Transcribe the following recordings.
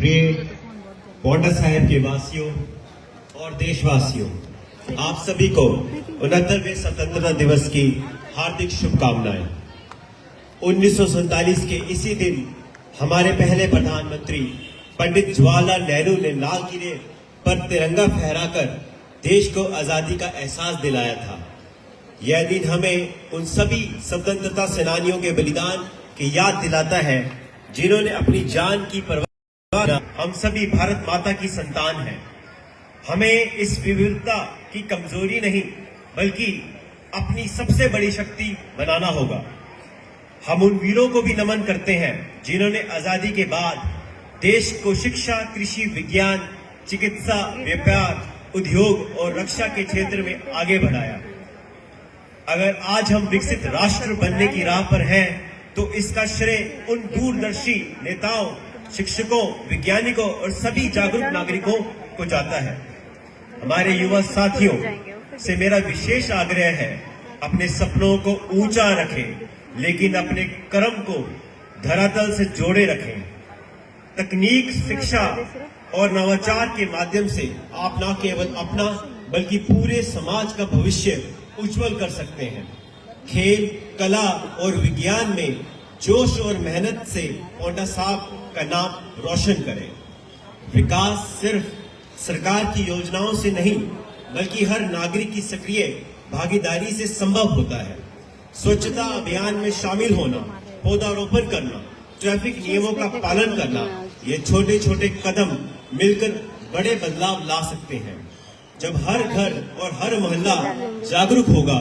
प्रिय पांवटा साहिब के वासियों और देशवासियों, आप सभी को 69वें स्वतंत्रता दिवस की हार्दिक शुभकामनाएं। 1947 के इसी दिन हमारे पहले प्रधानमंत्री पंडित जवाहरलाल नेहरू ने लाल किले पर तिरंगा फहराकर देश को आजादी का एहसास दिलाया था। यह दिन हमें उन सभी स्वतंत्रता सेनानियों के बलिदान की याद दिलाता है जिन्होंने अपनी जान की परवाह। हम सभी भारत माता की संतान हैं। हमें इस विविधता की कमजोरी नहीं बल्कि अपनी सबसे बड़ी शक्ति बनाना होगा। हम उन वीरों को भी नमन करते हैं जिन्होंने आजादी के बाद देश को शिक्षा, कृषि, विज्ञान, चिकित्सा, व्यापार, उद्योग और रक्षा के क्षेत्र में आगे बढ़ाया। अगर आज हम विकसित राष्ट्र बनने की राह पर हैं तो इसका श्रेय उन दूरदर्शी नेताओं, शिक्षकों, वैज्ञानिकों और सभी जागरूक नागरिकों को जाता है। हमारे युवा साथियों से मेरा विशेष आग्रह है, अपने सपनों को ऊंचा रखें लेकिन अपने कर्म को धरातल से जोड़े रखें। तकनीक, शिक्षा और नवाचार के माध्यम से आप न केवल अपना बल्कि पूरे समाज का भविष्य उज्जवल कर सकते हैं। खेल, कला और विज्ञान में जोश और मेहनत से पांवटा साहब का नाम रोशन करें। विकास सिर्फ सरकार की योजनाओं से नहीं बल्कि हर नागरिक की सक्रिय भागीदारी से संभव होता है। स्वच्छता अभियान में शामिल होना, पौधारोपण करना, ट्रैफिक नियमों का पालन करना, ये छोटे छोटे कदम मिलकर बड़े बदलाव ला सकते हैं। जब हर घर और हर मोहल्ला जागरूक होगा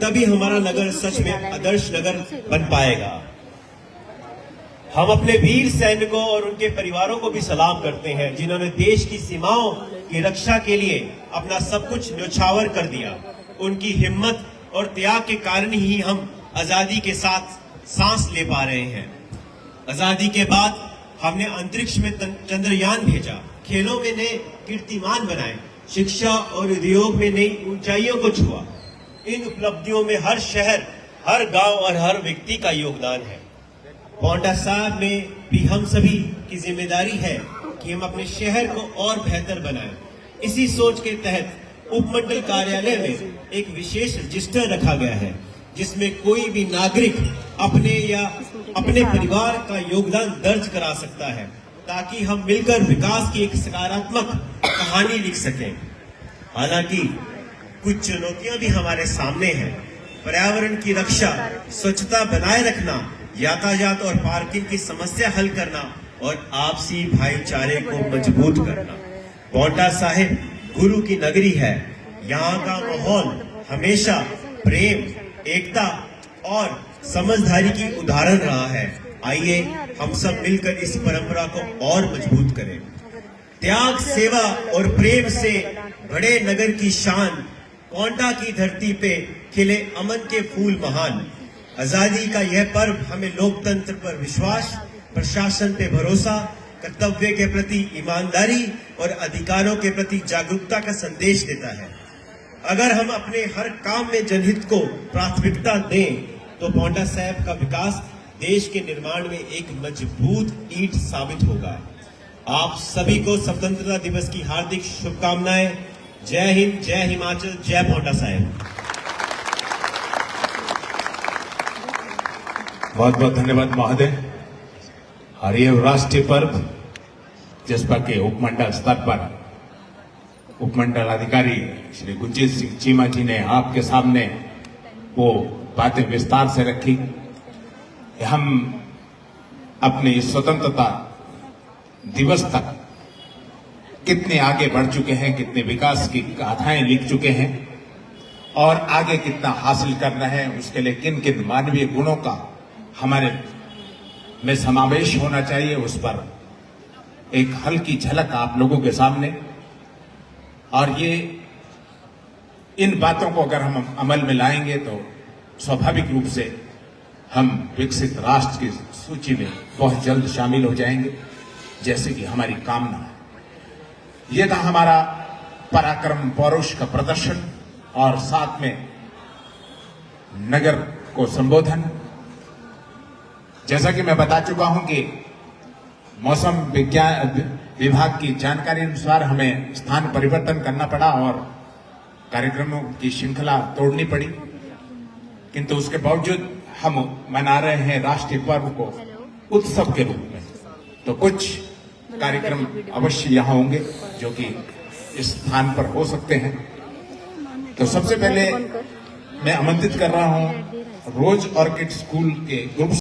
तभी हमारा नगर सच में आदर्श नगर बन पाएगा। हम अपने वीर सैनिकों और उनके परिवारों को भी सलाम करते हैं जिन्होंने देश की सीमाओं की रक्षा के लिए अपना सब कुछ न्यौछावर कर दिया। उनकी हिम्मत और त्याग के कारण ही हम आजादी के साथ सांस ले पा रहे हैं। आजादी के बाद हमने अंतरिक्ष में चंद्रयान भेजा, खेलों में नए कीर्तिमान बनाए, शिक्षा और उद्योग में नई ऊंचाइयों को छुआ। इन उपलब्धियों में हर शहर, हर गांव और हर व्यक्ति का योगदान है। पांवटा साहब में भी हम सभी की जिम्मेदारी है कि हम अपने शहर को और बेहतर बनाएं। इसी सोच के तहत उपमंडल कार्यालय में एक विशेष रजिस्टर रखा गया है जिसमें कोई भी नागरिक अपने या अपने परिवार का योगदान दर्ज करा सकता है ताकि हम मिलकर विकास की एक सकारात्मक कहानी लिख सकें। हालांकि कुछ चुनौतियां भी हमारे सामने हैं। पर्यावरण की रक्षा, स्वच्छता बनाए रखना, यातायात और पार्किंग की समस्या हल करना और आपसी भाईचारे को मजबूत करना। पांवटा साहिब गुरु की नगरी है। यहाँ का माहौल हमेशा प्रेम, एकता और समझदारी की उदाहरण रहा है। आइए हम सब मिलकर इस परंपरा को और मजबूत करें। त्याग, सेवा और प्रेम से बड़े नगर की शान, पांवटा की धरती पे खिले अमन के फूल महान। आजादी का यह पर्व हमें लोकतंत्र पर विश्वास, प्रशासन पे भरोसा, कर्तव्य के प्रति ईमानदारी और अधिकारों के प्रति जागरूकता का संदेश देता है। अगर हम अपने हर काम में जनहित को प्राथमिकता दें तो पांवटा साहिब का विकास देश के निर्माण में एक मजबूत ईंट साबित होगा। आप सभी को स्वतंत्रता दिवस की हार्दिक शुभकामनाएं। जय हिंद, जय हिमाचल, जय पांवटा साहिब। बहुत बहुत धन्यवाद महोदय। और ये राष्ट्रीय पर्व जिस पर के उपमंडल स्तर पर उपमंडल अधिकारी श्री गुरजीत सिंह चीमा जी ने आपके सामने वो बातें विस्तार से रखी। हम अपने स्वतंत्रता दिवस तक कितने आगे बढ़ चुके हैं, कितने विकास की गाथाएं लिख चुके हैं और आगे कितना हासिल करना है, उसके लिए किन किन मानवीय गुणों का हमारे में समावेश होना चाहिए, उस पर एक हल्की झलक आप लोगों के सामने। और ये इन बातों को अगर हम अमल में लाएंगे तो स्वाभाविक रूप से हम विकसित राष्ट्र की सूची में बहुत जल्द शामिल हो जाएंगे, जैसे कि हमारी कामना है। ये था हमारा पराक्रम पौरुष का प्रदर्शन और साथ में नगर को संबोधन। जैसा कि मैं बता चुका हूं कि मौसम विज्ञान विभाग की जानकारी अनुसार हमें स्थान परिवर्तन करना पड़ा और कार्यक्रमों की श्रृंखला तोड़नी पड़ी, किंतु उसके बावजूद हम मना रहे हैं राष्ट्रीय पर्व को उत्सव के रूप में। तो कुछ कार्यक्रम अवश्य यहाँ होंगे जो कि इस स्थान पर हो सकते हैं। तो सबसे पहले मैं आमंत्रित कर रहा हूं रोज ऑर्किड स्कूल के ग्रुप